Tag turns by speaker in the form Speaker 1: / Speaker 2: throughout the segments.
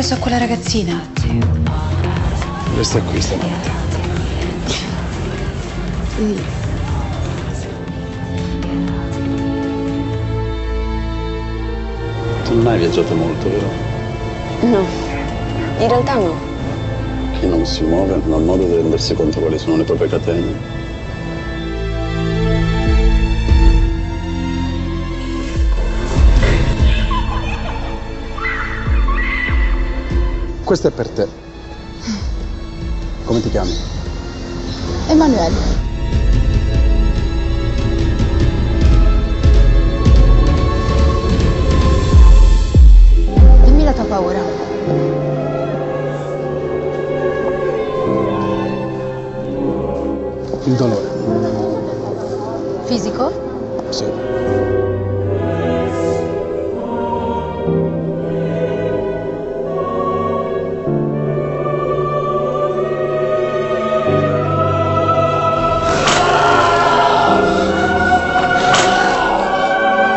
Speaker 1: preso a quella ragazzina?
Speaker 2: Resta qui stanotte. Tu non hai viaggiato molto, vero?
Speaker 3: No, in realtà no.
Speaker 2: Chi non si muove non ha modo di rendersi conto quali sono le proprie catene. Questo è per te. Come ti chiami?
Speaker 1: Emanuele. Dimmi la tua paura.
Speaker 2: Il dolore.
Speaker 1: Fisico?
Speaker 2: Sì.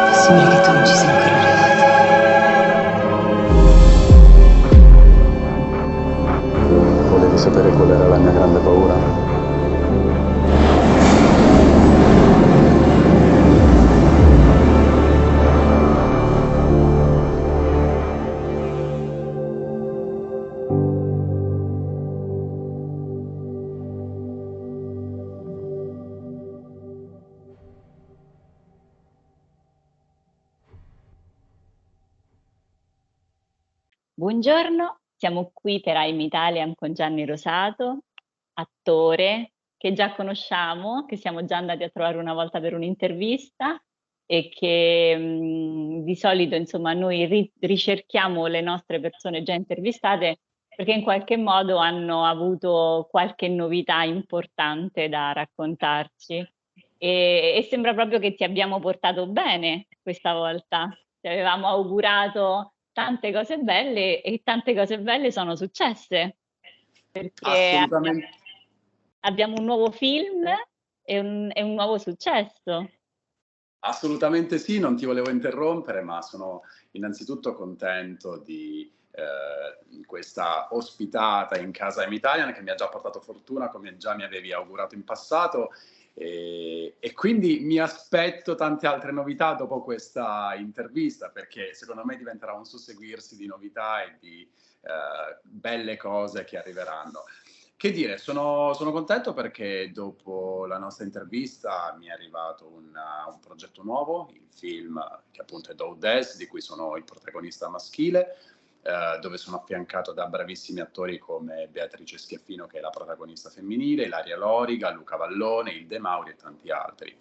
Speaker 1: Possibile che tu non ci sia ancora arrivato.
Speaker 2: Volevi sapere qual era la mia grande paura?
Speaker 4: Buongiorno, siamo qui per I'm Italian con Gianni Rosato, attore che già conosciamo, che siamo già andati a trovare una volta per un'intervista e che di solito insomma noi ricerchiamo le nostre persone già intervistate perché in qualche modo hanno avuto qualche novità importante da raccontarci e sembra proprio che ti abbiamo portato bene questa volta. Ti avevamo augurato tante cose belle e tante cose belle sono successe, perché
Speaker 2: Assolutamente.
Speaker 4: abbiamo un nuovo film e un nuovo successo.
Speaker 2: Assolutamente sì, non ti volevo interrompere, ma sono innanzitutto contento di questa ospitata in casa I'm Italian che mi ha già portato fortuna, come già mi avevi augurato in passato, e quindi mi aspetto tante altre novità dopo questa intervista, perché secondo me diventerà un susseguirsi di novità e di belle cose che arriveranno. Che dire, sono contento perché dopo la nostra intervista mi è arrivato un progetto nuovo, il film che appunto è Do Des, di cui sono il protagonista maschile, dove sono affiancato da bravissimi attori come Beatrice Schiaffino, che è la protagonista femminile, Ilaria Loriga, Luca Vallone, Il De Mauri e tanti altri.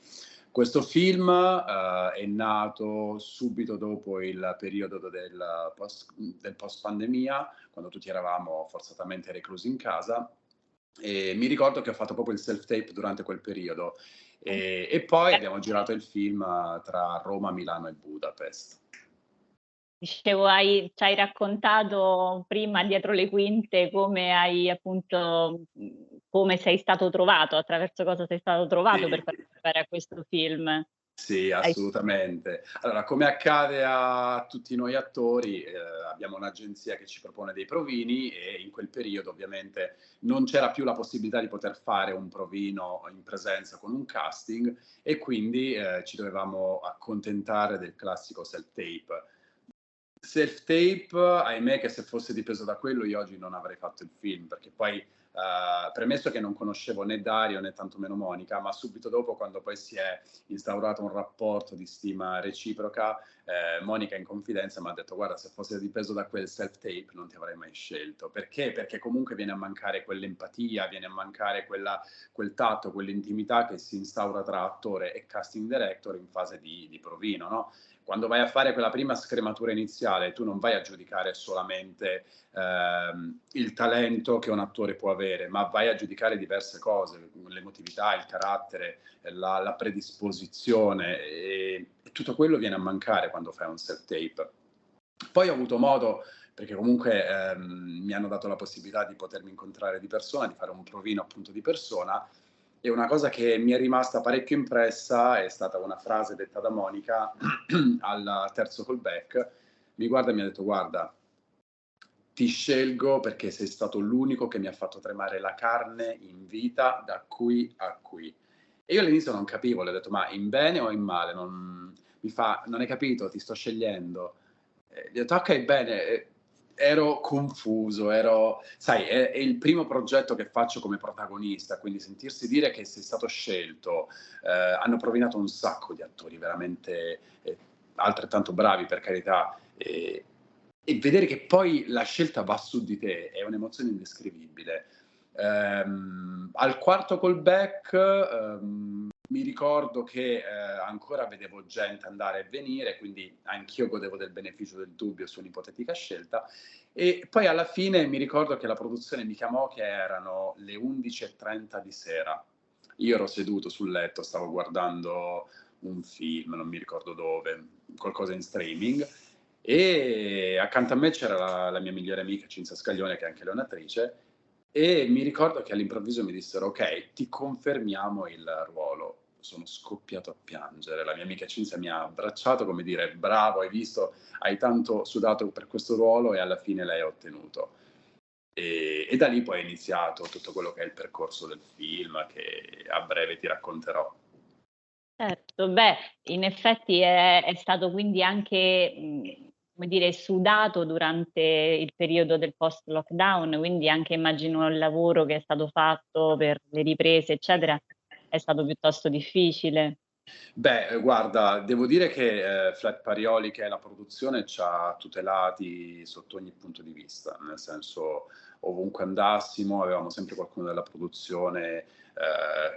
Speaker 2: Questo film è nato subito dopo il periodo del post-pandemia, quando tutti eravamo forzatamente reclusi in casa, e mi ricordo che ho fatto proprio il self-tape durante quel periodo e poi abbiamo girato il film tra Roma, Milano e Budapest.
Speaker 4: Dicevo, ci hai raccontato prima dietro le quinte come hai appunto, come sei stato trovato, attraverso cosa sei stato trovato per
Speaker 2: Sì.
Speaker 4: partecipare a questo film.
Speaker 2: Sì,
Speaker 4: Hai
Speaker 2: assolutamente. Allora, come accade a tutti noi attori, abbiamo un'agenzia che ci propone dei provini e in quel periodo ovviamente non c'era più la possibilità di poter fare un provino in presenza con un casting e quindi ci dovevamo accontentare del classico self-tape. Self-tape, ahimè che se fosse dipeso da quello io oggi non avrei fatto il film, perché poi premesso che non conoscevo né Dario né tantomeno Monica, ma subito dopo, quando poi si è instaurato un rapporto di stima reciproca, Monica in confidenza mi ha detto: guarda, se fosse dipeso da quel self-tape non ti avrei mai scelto. Perché? Perché comunque viene a mancare quell'empatia, viene a mancare quel tatto, quell'intimità che si instaura tra attore e casting director in fase di provino, no? Quando vai a fare quella prima scrematura iniziale, tu non vai a giudicare solamente il talento che un attore può avere, ma vai a giudicare diverse cose, l'emotività, il carattere, la predisposizione e tutto quello viene a mancare quando fai un self-tape. Poi ho avuto modo, perché comunque mi hanno dato la possibilità di potermi incontrare di persona, di fare un provino appunto di persona, e una cosa che mi è rimasta parecchio impressa è stata una frase detta da Monica al terzo callback. Mi guarda e mi ha detto: guarda, ti scelgo perché sei stato l'unico che mi ha fatto tremare la carne in vita da qui a qui. E io all'inizio non capivo, le ho detto: "Ma in bene o in male?" Mi fa: "Non hai capito, ti sto scegliendo." Gli ho detto: "Okay, bene." Ero confuso, sai, è il primo progetto che faccio come protagonista, quindi sentirsi dire che sei stato scelto, hanno provinato un sacco di attori veramente, altrettanto bravi per carità, e vedere che poi la scelta va su di te è un'emozione indescrivibile. Al quarto callback, mi ricordo che, ancora vedevo gente andare e venire, quindi anch'io godevo del beneficio del dubbio su un'ipotetica scelta. E poi alla fine mi ricordo che la produzione mi chiamò che erano le 11:30 di sera. Io ero seduto sul letto, stavo guardando un film, non mi ricordo dove, qualcosa in streaming, e accanto a me c'era la mia migliore amica Cinzia Scaglione, che è anche lei un'attrice, e mi ricordo che all'improvviso mi dissero: "Okay, ti confermiamo il ruolo." Sono scoppiato a piangere. La mia amica Cinzia mi ha abbracciato come dire: "Bravo, hai visto, hai tanto sudato per questo ruolo e alla fine l'hai ottenuto." E da lì poi è iniziato tutto quello che è il percorso del film, che a breve ti racconterò.
Speaker 4: Certo, beh, in effetti è stato quindi anche, come dire, sudato durante il periodo del post lockdown, quindi anche immagino il lavoro che è stato fatto per le riprese, eccetera, è stato piuttosto difficile.
Speaker 2: Beh, guarda, devo dire che, Flat Parioli, che è la produzione, c'ha tutelati sotto ogni punto di vista, nel senso, ovunque andassimo avevamo sempre qualcuno della produzione,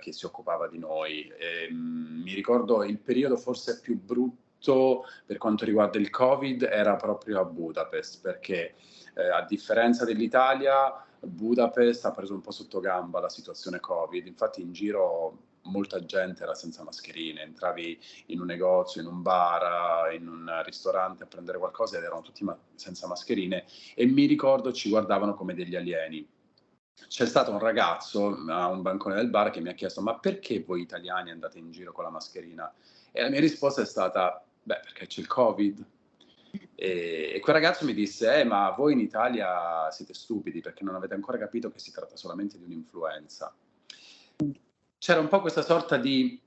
Speaker 2: che si occupava di noi. Mi ricordo il periodo forse più brutto per quanto riguarda il Covid era proprio a Budapest, perché, a differenza dell'Italia, Budapest ha preso un po' sottogamba la situazione Covid. Infatti in giro molta gente era senza mascherine, entravi in un negozio, in un bar, in un ristorante a prendere qualcosa ed erano tutti senza mascherine, e mi ricordo ci guardavano come degli alieni. C'è stato un ragazzo a un bancone del bar che mi ha chiesto: "Ma perché voi italiani andate in giro con la mascherina?" E la mia risposta è stata: "Beh, perché c'è il Covid." E quel ragazzo mi disse: ma voi in Italia siete stupidi perché non avete ancora capito che si tratta solamente di un'influenza." C'era un po' questa sorta di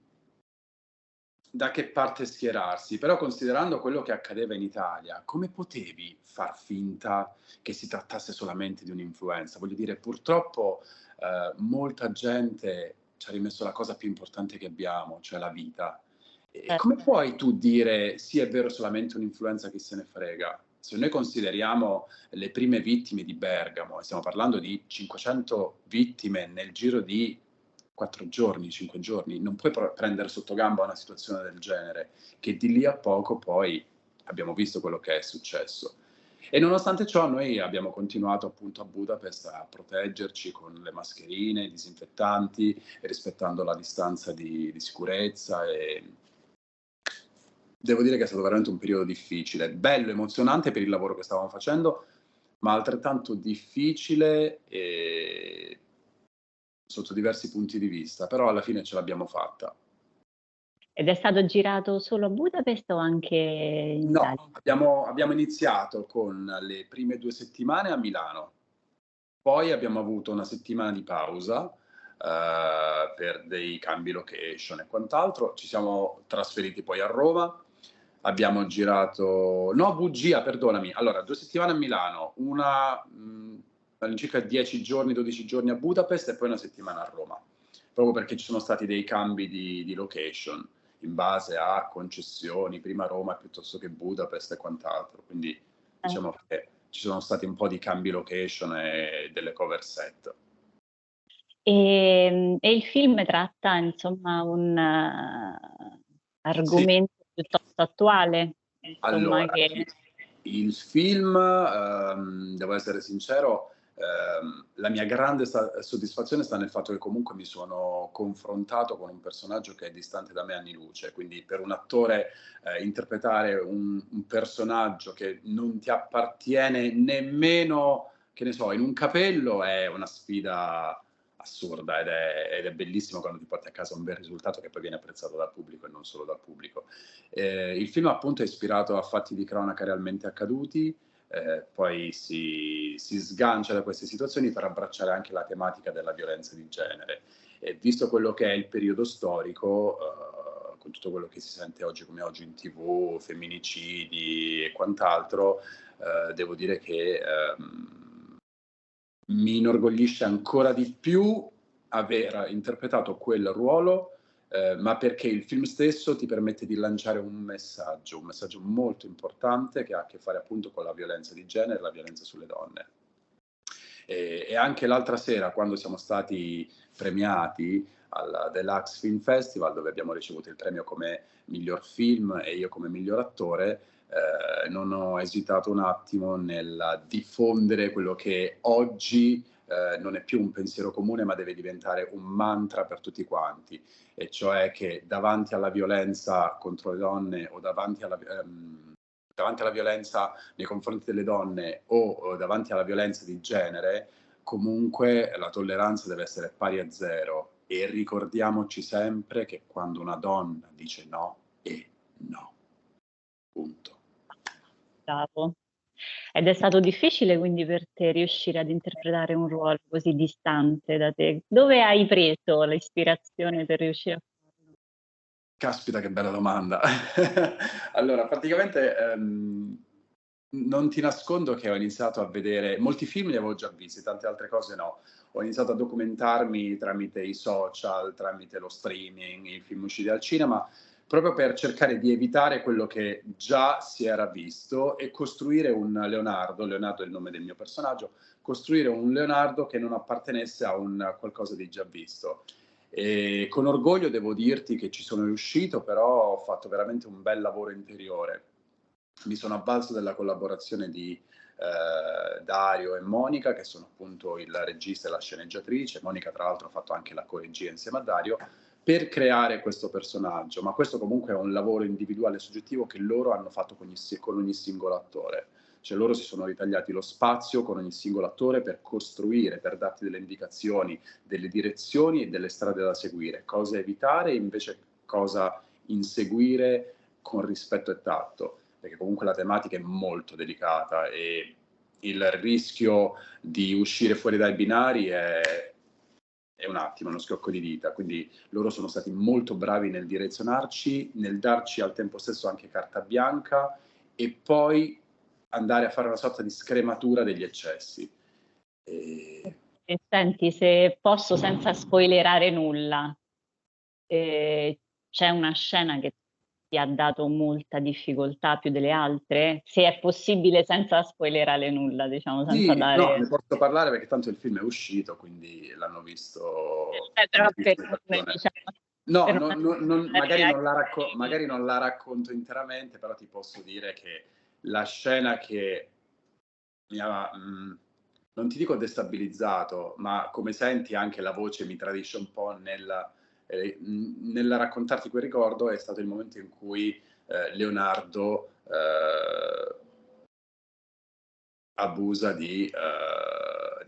Speaker 2: da che parte schierarsi, però considerando quello che accadeva in Italia, come potevi far finta che si trattasse solamente di un'influenza? Voglio dire, purtroppo, molta gente c'ha rimesso la cosa più importante che abbiamo, cioè la vita. E come puoi tu dire: "Sì, è vero, è solamente un'influenza, chi se ne frega"? Se noi consideriamo le prime vittime di Bergamo, e stiamo parlando di 500 vittime nel giro di 4 giorni, 5 giorni, non puoi prendere sottogamba una situazione del genere, che di lì a poco poi abbiamo visto quello che è successo. E nonostante ciò noi abbiamo continuato appunto a Budapest a proteggerci con le mascherine, i disinfettanti, rispettando la distanza di sicurezza, e devo dire che è stato veramente un periodo difficile, bello, emozionante per il lavoro che stavamo facendo, ma altrettanto difficile, sotto diversi punti di vista, però alla fine ce l'abbiamo fatta.
Speaker 4: Ed è stato girato solo a Budapest o anche in Italia?
Speaker 2: No, abbiamo iniziato con le prime 2 settimane a Milano, poi abbiamo avuto una settimana di pausa, per dei cambi location e quant'altro. Ci siamo trasferiti poi a Roma, abbiamo girato no, bugia, perdonami. Allora, 2 settimane a Milano, all'incirca 10 giorni, 12 giorni a Budapest e poi 1 settimana a Roma, proprio perché ci sono stati dei cambi di location in base a concessioni, prima Roma piuttosto che Budapest e quant'altro. Quindi
Speaker 4: Eh.
Speaker 2: diciamo che ci sono stati un po' di cambi location e delle cover set.
Speaker 4: E il film tratta insomma un
Speaker 2: Sì,
Speaker 4: argomento piuttosto attuale, insomma
Speaker 2: allora,
Speaker 4: che
Speaker 2: il film, devo essere sincero, la mia grande soddisfazione sta nel fatto che comunque mi sono confrontato con un personaggio che è distante da me anni luce, quindi per un attore, interpretare un personaggio che non ti appartiene nemmeno, che ne so, in un capello, è una sfida assurda, ed è bellissimo quando ti porti a casa un bel risultato che poi viene apprezzato dal pubblico e non solo dal pubblico. Il film appunto è ispirato a fatti di cronaca realmente accaduti, poi si sgancia da queste situazioni per abbracciare anche la tematica della violenza di genere. E visto quello che è il periodo storico, con tutto quello che si sente oggi come oggi in TV, femminicidi e quant'altro, devo dire che mi inorgoglisce ancora di più aver interpretato quel ruolo, ma perché il film stesso ti permette di lanciare un messaggio molto importante che ha a che fare appunto con la violenza di genere e la violenza sulle donne. E anche l'altra sera, quando siamo stati premiati al Deluxe Film Festival, dove abbiamo ricevuto il premio come miglior film e io come miglior attore, non ho esitato un attimo nel diffondere quello che oggi non è più un pensiero comune, ma deve diventare un mantra per tutti quanti, e cioè che davanti alla violenza contro le donne o davanti alla violenza nei confronti delle donne o davanti alla violenza di genere, comunque la tolleranza deve essere pari a zero, e ricordiamoci sempre che quando una donna dice no, è no. Punto.
Speaker 4: Bravo. Ed è stato difficile quindi per te riuscire ad interpretare un ruolo così distante da te? Dove hai preso l'ispirazione per riuscire a farlo?
Speaker 2: Caspita, che bella domanda. Allora, praticamente non ti nascondo che ho iniziato a vedere molti film, li avevo già visti, tante altre cose no. Ho iniziato a documentarmi tramite i social, tramite lo streaming, i film usciti al cinema, proprio per cercare di evitare quello che già si era visto e costruire un Leonardo è il nome del mio personaggio, costruire un Leonardo che non appartenesse a un qualcosa di già visto. E con orgoglio devo dirti che ci sono riuscito, però ho fatto veramente un bel lavoro interiore. Mi sono avvalso della collaborazione di Dario e Monica, che sono appunto il regista e la sceneggiatrice. Monica tra l'altro ha fatto anche la coregia insieme a Dario, per creare questo personaggio, ma questo comunque è un lavoro individuale e soggettivo che loro hanno fatto con ogni singolo attore. Cioè loro si sono ritagliati lo spazio con ogni singolo attore per costruire, per darti delle indicazioni, delle direzioni e delle strade da seguire, cosa evitare e invece cosa inseguire con rispetto e tatto, perché comunque la tematica è molto delicata e il rischio di uscire fuori dai binari è un attimo, uno schiocco di dita. Quindi loro sono stati molto bravi nel direzionarci, nel darci al tempo stesso anche carta bianca e poi andare a fare una sorta di scrematura degli eccessi.
Speaker 4: E senti, se posso, senza spoilerare nulla, c'è una scena che ti ha dato molta difficoltà più delle altre? Se è possibile, senza spoilerare nulla, diciamo, senza
Speaker 2: Sì, no,
Speaker 4: dare...
Speaker 2: ne posso parlare perché tanto il film è uscito, quindi l'hanno visto.
Speaker 4: però
Speaker 2: l'hanno
Speaker 4: per
Speaker 2: visto le
Speaker 4: non,
Speaker 2: persone.
Speaker 4: diciamo,
Speaker 2: No,
Speaker 4: per non
Speaker 2: magari non la racconto interamente, però ti posso dire che la scena che mi ha, non ti dico destabilizzato, ma come senti anche la voce mi tradisce un po' nel raccontarti quel ricordo, è stato il momento in cui Leonardo abusa di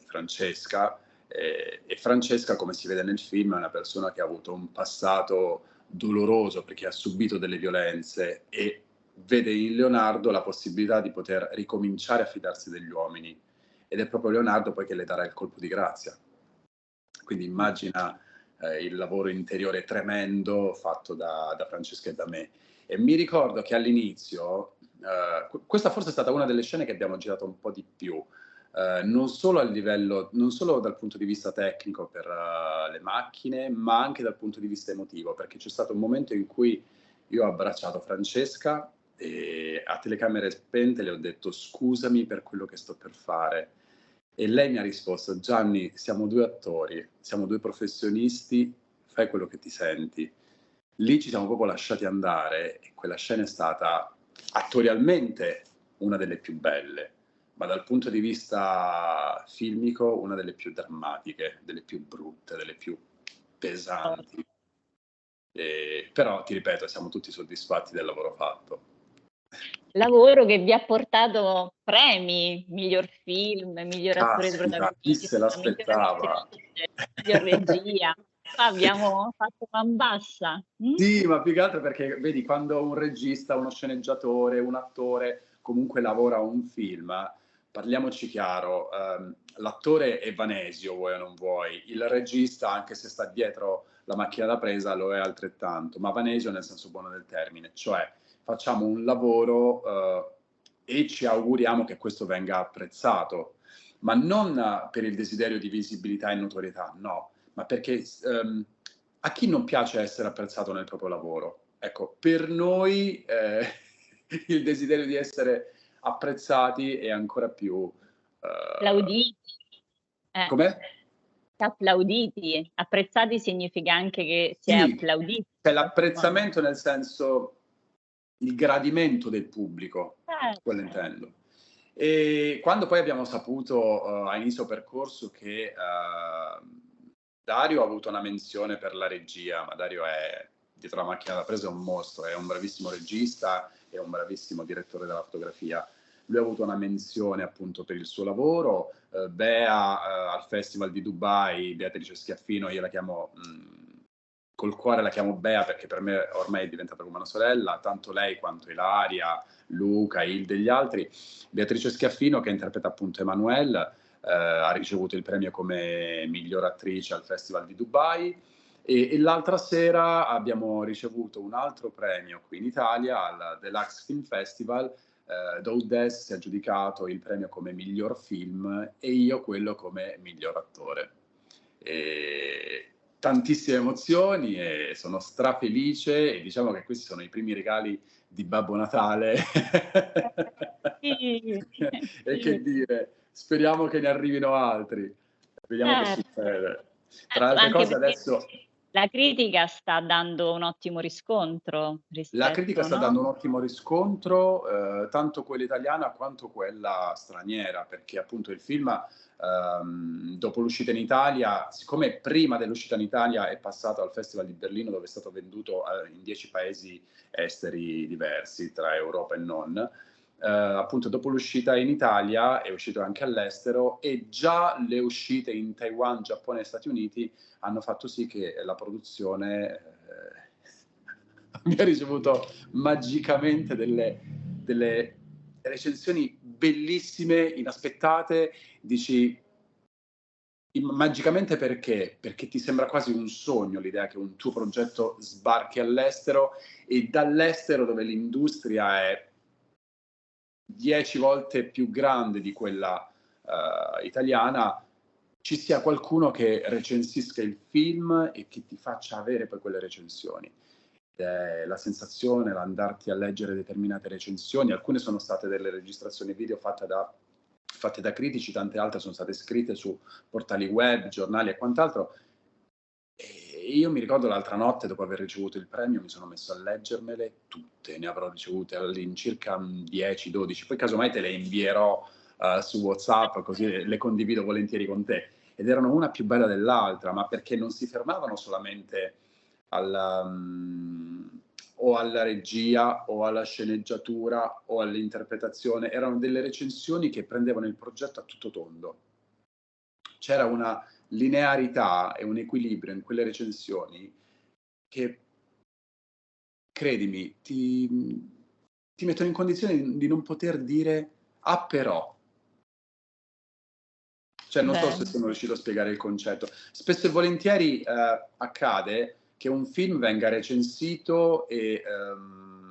Speaker 2: Francesca, e Francesca, come si vede nel film, è una persona che ha avuto un passato doloroso perché ha subito delle violenze e vede in Leonardo la possibilità di poter ricominciare a fidarsi degli uomini, ed è proprio Leonardo poi che le darà il colpo di grazia. Quindi immagina il lavoro interiore tremendo fatto da Francesca e da me. E mi ricordo che all'inizio, questa forse è stata una delle scene che abbiamo girato un po' di più, non solo dal punto di vista tecnico per le macchine, ma anche dal punto di vista emotivo, perché c'è stato un momento in cui io ho abbracciato Francesca e a telecamere spente le ho detto scusami per quello che sto per fare. E lei mi ha risposto: Gianni, siamo due attori, siamo due professionisti, fai quello che ti senti. Lì ci siamo proprio lasciati andare e quella scena è stata attorialmente una delle più belle, ma dal punto di vista filmico una delle più drammatiche, delle più brutte, delle più pesanti. Però ti ripeto, siamo tutti soddisfatti del lavoro fatto.
Speaker 4: Lavoro che vi ha portato premi, miglior film, miglior attore
Speaker 2: Caspita, chi se
Speaker 4: protagonista,
Speaker 2: l'aspettava?
Speaker 4: miglior regia. Abbiamo fatto man bassa.
Speaker 2: Sì, ma più che altro perché vedi, quando un regista, uno sceneggiatore, un attore comunque lavora un film, parliamoci chiaro, l'attore è Vanesio, vuoi o non vuoi, il regista, anche se sta dietro la macchina da presa, lo è altrettanto, ma Vanesio nel senso buono del termine, cioè facciamo un lavoro e ci auguriamo che questo venga apprezzato, ma non per il desiderio di visibilità e notorietà, no, ma perché a chi non piace essere apprezzato nel proprio lavoro? Ecco, per noi il desiderio di essere apprezzati è ancora più...
Speaker 4: Applauditi.
Speaker 2: Com'è?
Speaker 4: Applauditi. Apprezzati significa anche che si è
Speaker 2: Sì,
Speaker 4: applauditi.
Speaker 2: c'è l'apprezzamento nel senso il gradimento del pubblico, quello intendo. E quando poi abbiamo saputo a inizio percorso che Dario ha avuto una menzione per la regia, ma Dario è dietro la macchina da presa, è un mostro, è un bravissimo regista, è un bravissimo direttore della fotografia. Lui ha avuto una menzione appunto per il suo lavoro, Bea al Festival di Dubai, Beatrice Schiaffino, io la chiamo, col cuore la chiamo Bea perché per me ormai è diventata come una sorella, tanto lei quanto Ilaria, Luca, Hilde e gli altri. Beatrice Schiaffino, che interpreta appunto Emanuele, ha ricevuto il premio come miglior attrice al Festival di Dubai, e l'altra sera abbiamo ricevuto un altro premio qui in Italia al Deluxe Film Festival. Doudes si è aggiudicato il premio come miglior film e io quello come miglior attore. Tantissime emozioni e sono strafelice, e diciamo che questi sono i primi regali di Babbo Natale.
Speaker 4: Sì.
Speaker 2: E che dire, speriamo che ne arrivino altri, vediamo che succede. Tra le altre
Speaker 4: Anche
Speaker 2: cose
Speaker 4: perché
Speaker 2: adesso...
Speaker 4: la critica sta dando un ottimo riscontro
Speaker 2: La critica
Speaker 4: rispetto,
Speaker 2: sta
Speaker 4: no?
Speaker 2: dando un ottimo riscontro, tanto quella italiana quanto quella straniera, perché appunto il film, dopo l'uscita in Italia, siccome prima dell'uscita in Italia è passato al Festival di Berlino, dove è stato venduto in 10 paesi esteri diversi, tra Europa e non, appunto dopo l'uscita in Italia è uscito anche all'estero, e già le uscite in Taiwan, Giappone e Stati Uniti hanno fatto sì che la produzione abbia ricevuto magicamente delle recensioni bellissime, inaspettate. Dici magicamente perché? Perché ti sembra quasi un sogno l'idea che un tuo progetto sbarchi all'estero, e dall'estero, dove l'industria è 10 volte più grande di quella italiana, ci sia qualcuno che recensisca il film e che ti faccia avere poi quelle recensioni. La sensazione, l'andarti a leggere determinate recensioni, alcune sono state delle registrazioni video fatte da critici, tante altre sono state scritte su portali web, giornali e quant'altro. E io mi ricordo l'altra notte, dopo aver ricevuto il premio, mi sono messo a leggermele tutte, ne avrò ricevute all'incirca 10-12, poi casomai te le invierò su WhatsApp, così le condivido volentieri con te. Ed erano una più bella dell'altra, ma perché non si fermavano solamente o alla regia o alla sceneggiatura o all'interpretazione, erano delle recensioni che prendevano il progetto a tutto tondo. C'era una linearità e un equilibrio in quelle recensioni che, credimi, ti mettono in condizione di non poter dire "ah però". Cioè, non so se sono riuscito a spiegare il concetto. Spesso e volentieri accade che un film venga recensito e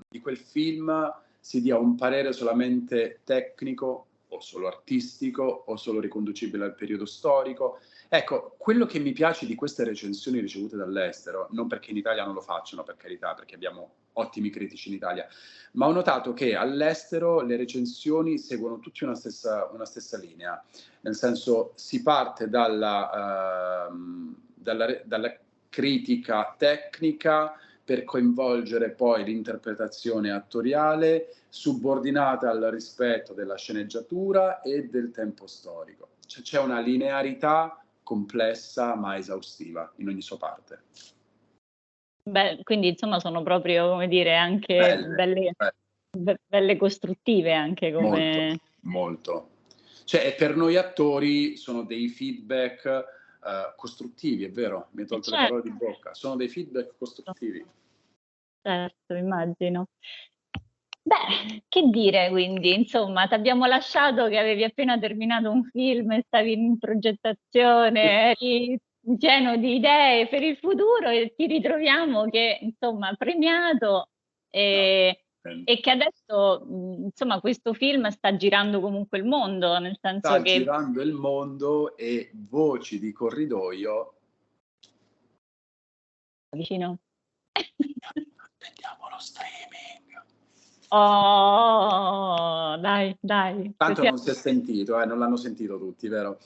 Speaker 2: di quel film si dia un parere solamente tecnico o solo artistico o solo riconducibile al periodo storico. Ecco, quello che mi piace di queste recensioni ricevute dall'estero, non perché in Italia non lo facciano, per carità, perché abbiamo ottimi critici in Italia, ma ho notato che all'estero le recensioni seguono tutti una stessa linea, nel senso si parte dalla critica tecnica per coinvolgere poi l'interpretazione attoriale, subordinata al rispetto della sceneggiatura e del tempo storico. Cioè, c'è una linearità complessa ma esaustiva in ogni sua parte.
Speaker 4: Beh, quindi insomma sono proprio, come dire, anche belle costruttive anche come...
Speaker 2: Molto. Cioè, per noi attori sono dei feedback costruttivi, è vero? Mi hai tolto le parole di bocca. Sono dei feedback costruttivi.
Speaker 4: Certo, immagino. Beh, che dire quindi, insomma, t'abbiamo lasciato che avevi appena terminato un film e stavi in progettazione, eri pieno di idee per il futuro e ti ritroviamo che, insomma, premiato,
Speaker 2: No,
Speaker 4: ehm,
Speaker 2: eh,
Speaker 4: e che adesso, insomma, questo film sta girando comunque il mondo, nel senso
Speaker 2: sta
Speaker 4: che
Speaker 2: girando il mondo e voci di corridoio.
Speaker 4: vicino.
Speaker 2: Aspettiamo lo streaming.
Speaker 4: Oh, dai, dai,
Speaker 2: Tanto
Speaker 4: così
Speaker 2: non si è sentito, non l'hanno sentito tutti, vero?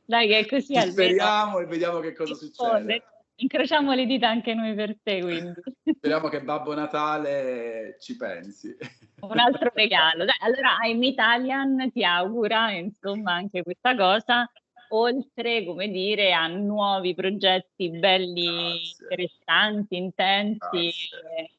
Speaker 4: dai che così
Speaker 2: Ci
Speaker 4: almeno
Speaker 2: speriamo e vediamo che cosa
Speaker 4: risponde.
Speaker 2: succede.
Speaker 4: Incrociamo le dita anche noi per te quindi.
Speaker 2: Speriamo che Babbo Natale ci pensi.
Speaker 4: Un altro regalo. Dai, allora I'm Italian ti augura insomma anche questa cosa, oltre, come dire, a nuovi progetti belli,
Speaker 2: Grazie,
Speaker 4: interessanti, intensi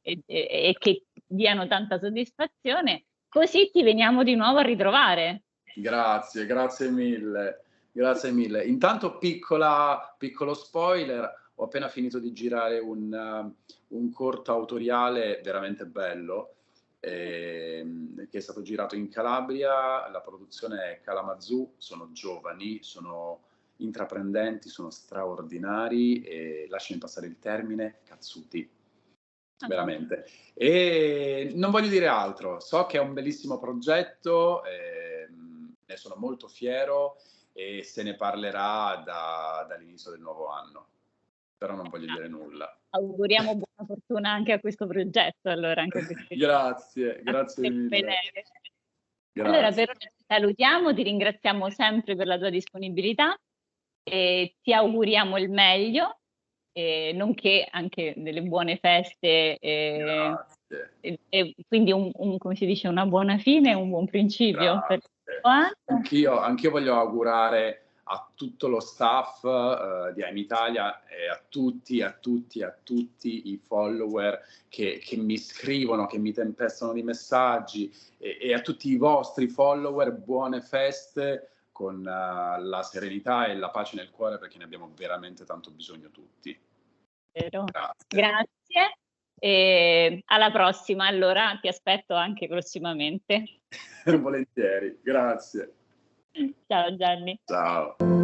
Speaker 2: grazie.
Speaker 4: e che diano tanta soddisfazione, così ti veniamo di nuovo a ritrovare.
Speaker 2: Grazie, grazie mille, grazie mille. Intanto piccolo spoiler, ho appena finito di girare un corto autoriale veramente bello, che è stato girato in Calabria, la produzione è Kalamazoo, sono giovani, sono intraprendenti, sono straordinari e lasciami passare il termine, cazzuti. Veramente. E non voglio dire altro, so che è un bellissimo progetto, ne sono molto fiero e se ne parlerà dall'inizio del nuovo anno, però non voglio dire nulla.
Speaker 4: Auguriamo buona fortuna anche a questo progetto allora, anche perché
Speaker 2: Grazie, grazie
Speaker 4: per
Speaker 2: mille.
Speaker 4: vedere. Allora
Speaker 2: Grazie.
Speaker 4: per ora ti salutiamo, ti ringraziamo sempre per la tua disponibilità e ti auguriamo il meglio, nonché anche delle buone feste,
Speaker 2: Grazie,
Speaker 4: e quindi come si dice, una buona fine e un buon principio per il
Speaker 2: grazie.
Speaker 4: nuovo anno.
Speaker 2: Anch'io voglio augurare a tutto lo staff, di I'm Italia e a tutti i follower che mi scrivono, che mi tempestano di messaggi e a tutti i vostri follower buone feste con, la serenità e la pace nel cuore perché ne abbiamo veramente tanto bisogno tutti.
Speaker 4: Vero.
Speaker 2: Grazie.
Speaker 4: Grazie e alla prossima. Allora ti aspetto anche prossimamente.
Speaker 2: Volentieri, grazie.
Speaker 4: Ciao Gianni.
Speaker 2: Ciao.